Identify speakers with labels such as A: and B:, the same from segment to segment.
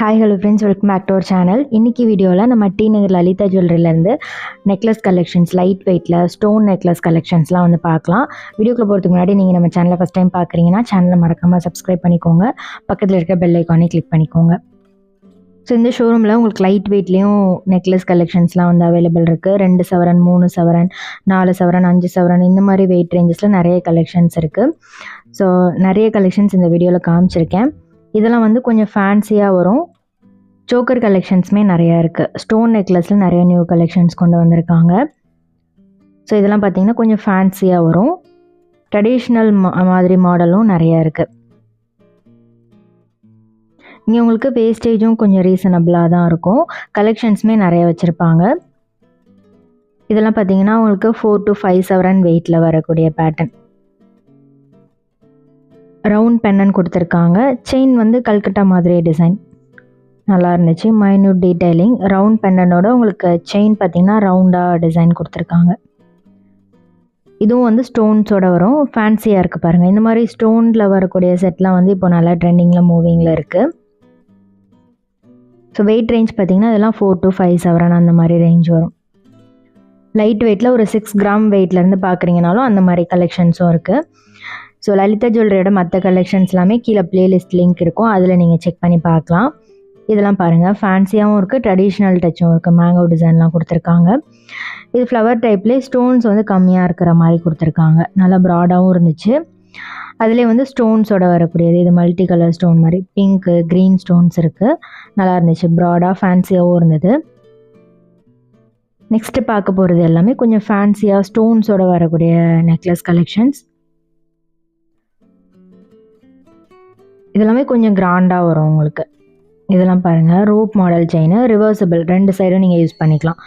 A: Hi hello friends, welcome back to our channel. இன்றைக்கி வீடியோவில் நம்ம டி நகர் லலிதா ஜுவல்லரிலேருந்து நெக்லஸ் கலெக்ஷன்ஸ், லைட் வெயிட்டில் ஸ்டோன் நெக்லஸ் கலெக்ஷன்ஸ்லாம் வந்து பார்க்கலாம். வீடியோக்குள்ள போகிறதுக்கு முன்னாடி நீங்கள் நம்ம சேனலை ஃபஸ்ட் டைம் பார்க்குறீங்கன்னா சேனலை மறக்காமல் சப்ஸ்கிரைப் பண்ணிக்கோங்க. பக்கத்தில் இருக்க பெல் ஐக்கானே கிளிக் பண்ணிக்கோங்க. ஸோ இந்த ஷோரூமில் உங்களுக்கு லைட் வெயிட்லேயும் நெக்லஸ் கலெக்ஷன்ஸ்லாம் வந்து அவைலபிள் இருக்குது. 2 சவரன், 3 சவரன், 4 சவரன், 5 சவரன் இந்த மாதிரி வெயிட் ரேஞ்சஸில் நிறைய கலெக்ஷன்ஸ் இருக்குது. ஸோ நிறைய கலெக்ஷன்ஸ் இந்த வீடியோவில் காமிச்சிருக்கேன். இதெல்லாம் வந்து கொஞ்சம் ஃபேன்சியாக வரும். சோக்கர் கலெக்ஷன்ஸுமே நிறையா இருக்குது. ஸ்டோன் நெக்லஸில் நிறைய நியூ கலெக்ஷன்ஸ் கொண்டு வந்திருக்காங்க. ஸோ இதெல்லாம் பார்த்திங்கன்னா கொஞ்சம் ஃபேன்சியாக வரும். ட்ரெடிஷ்னல் மாதிரி மாடலும் நிறையா இருக்குது. இங்கே உங்களுக்கு வேஸ்டேஜும் கொஞ்சம் ரீசனபிளாக தான் இருக்கும். கலெக்ஷன்ஸுமே நிறைய வச்சுருப்பாங்க. இதெல்லாம் பார்த்திங்கன்னா உங்களுக்கு 4 to 5 சவரன் வெயிட்டில் வரக்கூடிய பேட்டர்ன். ரவுண்ட் பென்னன் கொடுத்துருக்காங்க. செயின் வந்து கல்கட்டா மாதிரி டிசைன் நல்லா இருந்துச்சு. Minute detailing. ரவுண்ட் பென்னனோட உங்களுக்கு செயின் பார்த்திங்கன்னா ரவுண்டாக டிசைன் கொடுத்துருக்காங்க. இதுவும் வந்து ஸ்டோன்ஸோட வரும். ஃபேன்சியாக இருக்குது பாருங்கள். இந்த மாதிரி ஸ்டோனில் வரக்கூடிய செட்லாம் வந்து இப்போ நல்லா ட்ரெண்டிங்கில் மூவிங்கில் இருக்குது. ஸோ வெயிட் ரேஞ்ச் பார்த்திங்கன்னா இதெல்லாம் 4 to 5 சவரன் அந்த மாதிரி ரேஞ்ச் வரும். லைட் வெயிட்டில் ஒரு 6 கிராம் வெயிட்லேருந்து பார்க்குறீங்கனாலும் அந்த மாதிரி கலெக்ஷன்ஸும் இருக்குது. ஸோ லலிதா ஜுவல்லரியோட மற்ற கலெக்ஷன்ஸ் எல்லாமே கீழே பிளேலிஸ்ட் லிங்க் இருக்கும், அதில் நீங்கள் செக் பண்ணி பார்க்கலாம். இதெல்லாம் பாருங்கள், ஃபேன்சியாகவும் இருக்குது, ட்ரெடிஷ்னல் டச்சும் இருக்குது. மேங்கோ டிசைன்லாம் கொடுத்துருக்காங்க. இது ஃப்ளவர் டைப்லேயே ஸ்டோன்ஸ் வந்து கம்மியாக இருக்கிற மாதிரி கொடுத்துருக்காங்க. நல்லா ப்ராடாகவும் இருந்துச்சு. அதிலே வந்து ஸ்டோன்ஸோட வரக்கூடியது. இது மல்டி கலர் ஸ்டோன் மாதிரி பிங்க்கு, க்ரீன் ஸ்டோன்ஸ் இருக்குது. நல்லா இருந்துச்சு. ப்ராடாக ஃபேன்சியாகவும் இருந்தது. நெக்ஸ்ட்டு பார்க்க போகிறது எல்லாமே கொஞ்சம் ஃபேன்சியாக ஸ்டோன்ஸோட வரக்கூடிய நெக்லஸ் கலெக்ஷன்ஸ். இதெல்லாமே கொஞ்சம் கிராண்டாக வரும் உங்களுக்கு. இதெல்லாம் பாருங்கள், ரோப் மாடல் செயின், ரிவர்சபிள், 2 சைடும் நீங்கள் யூஸ் பண்ணிக்கலாம்.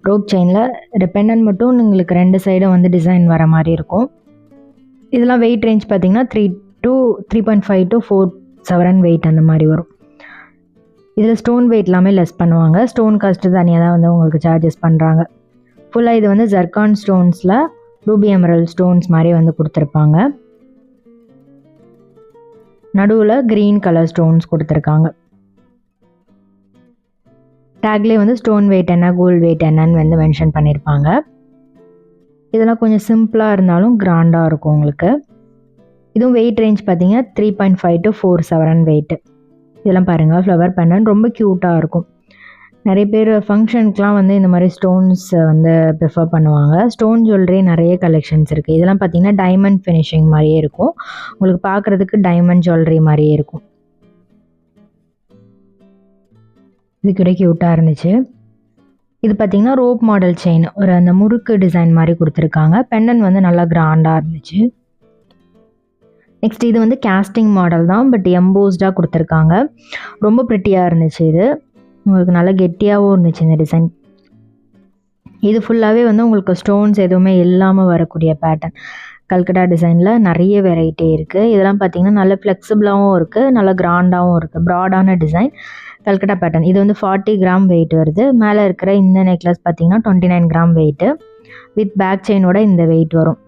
A: ரோப் செயினில் பெண்டன்ட் மட்டும் உங்களுக்கு 2 சைடும் வந்து டிசைன் வர மாதிரி இருக்கும். இதெல்லாம் வெயிட் ரேஞ்ச் பார்த்திங்கன்னா 3.5 to 4 சவரன் வெயிட் அந்த மாதிரி வரும். இதில் ஸ்டோன் வெயிட் எல்லாமே லெஸ் பண்ணுவாங்க. ஸ்டோன் காஸ்ட்டு தனியாக தான் வந்து உங்களுக்கு சார்ஜஸ் பண்ணுறாங்க. ஃபுல்லாக இது வந்து ஜர்கான் ஸ்டோன்ஸில் ரூபி எமரல்ட் ஸ்டோன்ஸ் மாதிரி வந்து கொடுத்துருப்பாங்க. நடுவில் க்ரீன் கலர் ஸ்டோன்ஸ் கொடுத்துருக்காங்க. டேக்லேயே வந்து ஸ்டோன் வெயிட் என்ன, கோல்டு வெயிட் என்னன்னு வந்து மென்ஷன் பண்ணியிருப்பாங்க. இதெல்லாம் கொஞ்சம் சிம்பிளாக இருந்தாலும் கிராண்டாக இருக்கும் உங்களுக்கு. இதுவும் வெயிட் ரேஞ்ச் பார்த்தீங்கன்னா 3.5 to 4 சவரன் வெயிட்டு. இதெல்லாம் பாருங்கள், ஃப்ளவர் பெண்டன்ட் ரொம்ப க்யூட்டாக இருக்கும். நிறைய பேர் ஃபங்க்ஷனுக்குலாம் வந்து இந்த மாதிரி ஸ்டோன்ஸ் வந்து ப்ரிஃபர் பண்ணுவாங்க. ஸ்டோன் ஜுவல்லரி நிறைய கலெக்ஷன்ஸ் இருக்குது. இதெல்லாம் பார்த்திங்கன்னா டைமண்ட் ஃபினிஷிங் மாதிரியே இருக்கும். உங்களுக்கு பார்க்குறதுக்கு டைமண்ட் ஜுவல்லரி மாதிரியே இருக்கும். இது கூட க்யூட்டாக இருந்துச்சு. இது பார்த்திங்கன்னா ரோப் மாடல் செயின், ஒரு அந்த முறுக்கு டிசைன் மாதிரி கொடுத்துருக்காங்க. பெண்டன் வந்து நல்லா கிராண்டாக இருந்துச்சு. நெக்ஸ்ட் இது வந்து கேஸ்டிங் மாடல் தான், பட் எம்போஸ்டாக கொடுத்துருக்காங்க. ரொம்ப ப்ரிட்டியாக இருந்துச்சு. இது உங்களுக்கு நல்லா கெட்டியாகவும் இருந்துச்சு இந்த டிசைன். இது ஃபுல்லாகவே வந்து உங்களுக்கு ஸ்டோன்ஸ் எதுவுமே இல்லாமல் வரக்கூடிய பேட்டர்ன். கல்கட்டா டிசைனில் நிறைய வெரைட்டி இருக்குது. இதெல்லாம் பார்த்திங்கன்னா நல்ல ஃப்ளெக்சிபிளாகவும் இருக்குது, நல்லா கிராண்டாகவும் இருக்குது. ப்ராடான டிசைன் கல்கட்டா பேட்டர்ன். இது வந்து 40 கிராம் வெயிட் வருது. மேலே இருக்கிற இந்த நெக்லஸ் பார்த்திங்கன்னா 29 கிராம் வெயிட்டு. வித் பேக் செயினோட இந்த வெயிட் வரும்.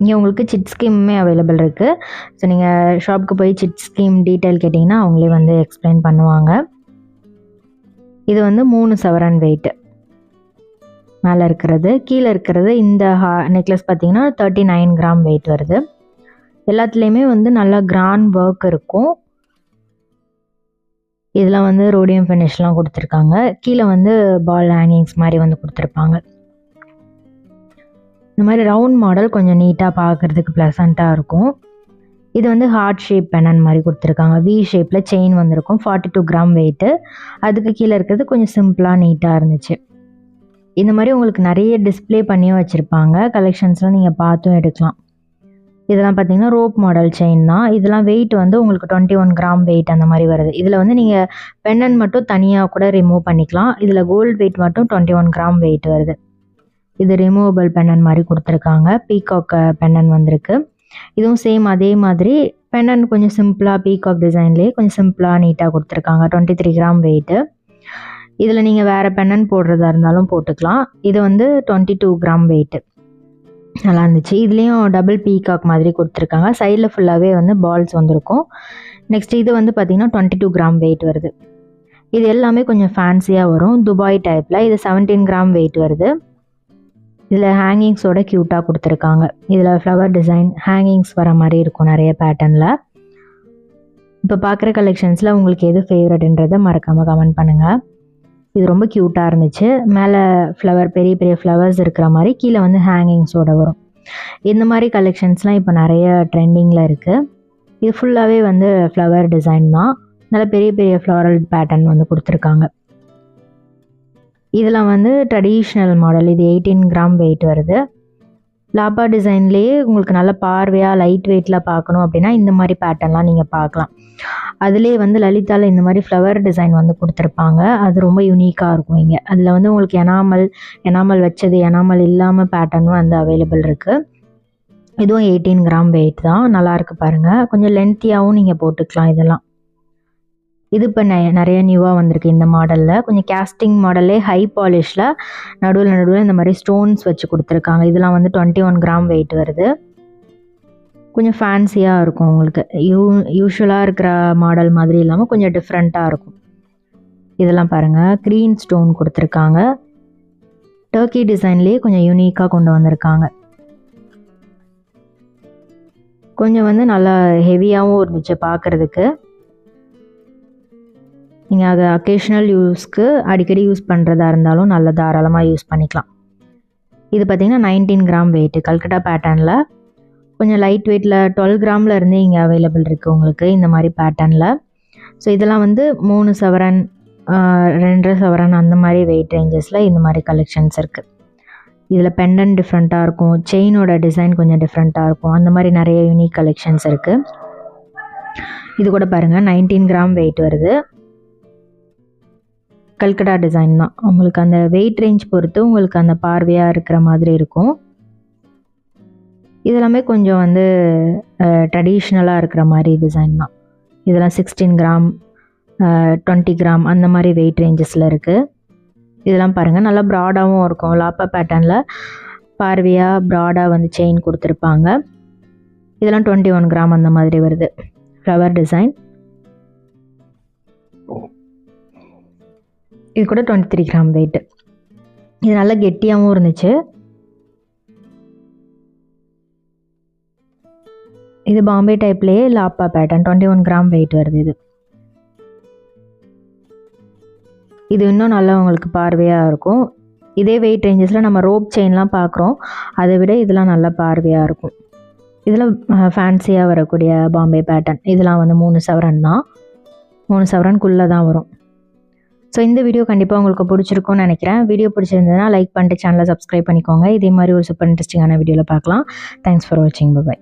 A: இங்கே உங்களுக்கு சிட் ஸ்கீமுமே அவைலபிள் இருக்குது. ஸோ நீங்கள் ஷாப்புக்கு போய் சிட் ஸ்கீம் டீட்டெயில் கேட்டிங்கன்னா அவங்களே வந்து எக்ஸ்பிளைன் பண்ணுவாங்க. இது வந்து 3 சவரன் வெயிட்டு மேலே இருக்கிறது. கீழே இருக்கிறது இந்த நெக்லஸ் பார்த்திங்கன்னா 39 கிராம் வெயிட் வருது. எல்லாத்துலேயுமே வந்து நல்லா கிராண்ட் ஒர்க் இருக்கும். இதெல்லாம் வந்து ரோடியம் ஃபினிஷ்லாம் கொடுத்துருக்காங்க. கீழே வந்து பால் ஹேங்கிங்ஸ் மாதிரி வந்து கொடுத்துருப்பாங்க. இந்த மாதிரி ரவுண்ட் மாடல் கொஞ்சம் நீட்டாக பார்க்குறதுக்கு ப்ளசண்ட்டாக இருக்கும். இது வந்து ஹார்ட் ஷேப் பெனன் மாதிரி கொடுத்துருக்காங்க. வி ஷேப்பில் செயின் வந்திருக்கும். 42 கிராம் வெயிட்டு. அதுக்கு கீழே இருக்கிறது கொஞ்சம் சிம்பிளாக நீட்டாக இருந்துச்சு. இந்த மாதிரி உங்களுக்கு நிறைய டிஸ்பிளே பண்ணியும் வச்சுருப்பாங்க. கலெக்ஷன்ஸ்லாம் நீங்கள் பார்த்தும் எடுக்கலாம். இதெல்லாம் பார்த்திங்கன்னா ரோப் மாடல் செயின் தான். இதெல்லாம் வெயிட் வந்து உங்களுக்கு 21 கிராம் வெயிட் அந்த மாதிரி வருது. இதில் வந்து நீங்கள் பெண்டன் மட்டும் தனியாக கூட ரிமூவ் பண்ணிக்கலாம். இதில் கோல்டு வெயிட் மட்டும் 21 கிராம் வெயிட் வருது. இது ரிமூவபிள் பெண்டன் மாதிரி கொடுத்துருக்காங்க. பீகாக் பெண்டன் வந்திருக்கு. இதுவும் சேம் அதே மாதிரி பெண்டன் கொஞ்சம் சிம்பிளாக பீகாக் டிசைன்லேயே கொஞ்சம் சிம்பிளாக நீட்டாக கொடுத்துருக்காங்க. 23 கிராம் வெயிட்டு. இதில் நீங்கள் வேறு பெண்டன் போடுறதா இருந்தாலும் போட்டுக்கலாம். இது வந்து 22 கிராம் வெயிட்டு. நல்லா இருந்துச்சு. இதுலேயும் டபுள் பீகாக் மாதிரி கொடுத்துருக்காங்க. சைடில் ஃபுல்லாகவே வந்து பால்ஸ் வந்திருக்கும். நெக்ஸ்ட் இது வந்து பார்த்திங்கன்னா 22 கிராம் வெயிட் வருது. இது எல்லாமே கொஞ்சம் ஃபேன்சியாக வரும், துபாய் டைப்பில். இது 17 கிராம் வெயிட் வருது. இதில் ஹேங்கிங்ஸோட க்யூட்டாக கொடுத்துருக்காங்க. இதில் ஃப்ளவர் டிசைன் ஹேங்கிங்ஸ் வர மாதிரி இருக்கும் நிறைய பேட்டர்னில். இப்போ பார்க்குற கலெக்ஷன்ஸில் உங்களுக்கு எது ஃபேவரட்ன்றதை மறக்காமல் கமெண்ட் பண்ணுங்கள். இது ரொம்ப க்யூட்டாக இருந்துச்சு. மேலே ஃப்ளவர், பெரிய பெரிய ஃப்ளவர்ஸ் இருக்கிற மாதிரி, கீழே வந்து ஹேங்கிங்ஸோடு வரும். இந்த மாதிரி கலெக்ஷன்ஸ்லாம் இப்போ நிறைய ட்ரெண்டிங்கில் இருக்குது. இது ஃபுல்லாகவே வந்து ஃப்ளவர் டிசைன் தான். நல்ல பெரிய பெரிய ஃப்ளாரல் பேட்டர்ன் வந்து கொடுத்துருக்காங்க. இதெல்லாம் வந்து ட்ரெடிஷ்னல் மாடல். இது 18 கிராம் வெயிட் வருது. லாப்பா டிசைன்லேயே உங்களுக்கு நல்ல பார்வையாக லைட் வெயிட்டில் பார்க்கணும் அப்படின்னா இந்த மாதிரி பேட்டர்ன்லாம் நீங்கள் பார்க்கலாம். அதிலே வந்து லலிதாவில் இந்த மாதிரி ஃப்ளவர் டிசைன் வந்து கொடுத்துருப்பாங்க. அது ரொம்ப யூனிக்காக இருக்கும். இங்கே அதில் வந்து உங்களுக்கு எனாமல் வச்சது, எனாமல் இல்லாமல் பேட்டர்னும் வந்து அவைலபிள் இருக்குது. இதுவும் 18 கிராம் வெயிட் தான். நல்லாயிருக்கு பாருங்கள். கொஞ்சம் லென்த்தியாகவும் நீங்கள் போட்டுக்கலாம். இதெல்லாம் இது இப்போ நிறைய நியூவாக வந்திருக்கு இந்த மாடலில். கொஞ்சம் கேஸ்டிங் மாடல்லே ஹை பாலிஷில் நடுவில் இந்த மாதிரி ஸ்டோன்ஸ் வச்சு கொடுத்துருக்காங்க. இதெல்லாம் வந்து 21 கிராம் வெயிட் வருது. கொஞ்சம் ஃபேன்சியாக இருக்கும் உங்களுக்கு. யூஷுவலாக இருக்கிற மாடல் மாதிரி இல்லாமல் கொஞ்சம் டிஃப்ரெண்ட்டாக இருக்கும். இதெல்லாம் பாருங்கள், க்ரீன் ஸ்டோன் கொடுத்துருக்காங்க. டர்க்கி டிசைன்லேயே கொஞ்சம் யூனிக்காக கொண்டு வந்திருக்காங்க. கொஞ்சம் வந்து நல்லா ஹெவியாகவும் இருந்துச்சு பார்க்குறதுக்கு. நீங்கள் அதை அக்கேஷ்னல் யூஸ்க்கு அடிக்கடி யூஸ் பண்ணுறதா இருந்தாலும் நல்ல தாராளமாக யூஸ் பண்ணிக்கலாம். இது பார்த்திங்கன்னா 19 கிராம் வெயிட்டு, கல்கட்டா பேட்டர்னில். கொஞ்சம் லைட் வெயிட்டில் 12 கிராமில் இருந்தே இங்கே அவைலபிள் இருக்குது உங்களுக்கு இந்த மாதிரி பேட்டர்னில். ஸோ இதெல்லாம் வந்து 3 சவரன் 2.5 சவரன் அந்த மாதிரி வெயிட் ரேஞ்சஸில் இந்த மாதிரி கலெக்ஷன்ஸ் இருக்குது. இதில் பெண்டன் டிஃப்ரெண்ட்டாக இருக்கும், செயினோட டிசைன் கொஞ்சம் டிஃப்ரெண்ட்டாக இருக்கும். அந்த மாதிரி நிறைய யூனிக் கலெக்ஷன்ஸ் இருக்குது. இது கூட பாருங்கள் 19 கிராம் வெயிட் வருது. கல்கட்டா டிசைன் தான். உங்களுக்கு அந்த வெயிட் ரேஞ்ச் பொறுத்து உங்களுக்கு அந்த பார்வையாக இருக்கிற மாதிரி இருக்கும். இதெல்லாமே கொஞ்சம் வந்து ட்ரெடிஷ்னலாக இருக்கிற மாதிரி டிசைன் தான். இதெல்லாம் 16 கிராம் 20 கிராம் அந்த மாதிரி வெயிட் ரேஞ்சஸில் இருக்குது. இதெல்லாம் பாருங்கள், நல்லா ப்ராடாகவும் இருக்கும். லாப்பா பேட்டர்னில் பார்வையாக ப்ராடாக வந்து செயின் கொடுத்துருப்பாங்க. இதெல்லாம் 21 கிராம் அந்த மாதிரி வருது. Flower design. இது கூட 23 கிராம் வெயிட்டு. இது நல்லா கெட்டியாகவும் இருந்துச்சு. இது பாம்பே டைப்லேயே லாப்பா பேட்டர்ன் 21 கிராம் வெயிட் வருது. இது இன்னும் நல்லா உங்களுக்கு பார்வையாக இருக்கும். இதே வெயிட் ரேஞ்சஸில் நம்ம ரோப் செயின்லாம் பார்க்குறோம், அதை விட இதெல்லாம் நல்லா பார்வையாக இருக்கும். இதெல்லாம் ஃபேன்சியாக வரக்கூடிய பாம்பே பேட்டர்ன். இதெல்லாம் வந்து 3 சவரன் தான். 3 சவரனுக்குள்ளே தான் வரும். ஸோ இந்த வீடியோ கண்டிப்பாக உங்களுக்கு பிடிச்சிருக்கும்னு நினைக்கிறேன். வீடியோ பிடிச்சிருந்ததுன்னா லைக் பண்ணிட்டு சேனலை சப்ஸ்கிரைப் பண்ணிக்கோங்க. இதே மாதிரி ஒரு சூப்பர் இன்ட்ரெஸ்டிங்கான வீடியோவில் பார்க்கலாம். தேங்க்ஸ் ஃபார் வாட்சிங். பை.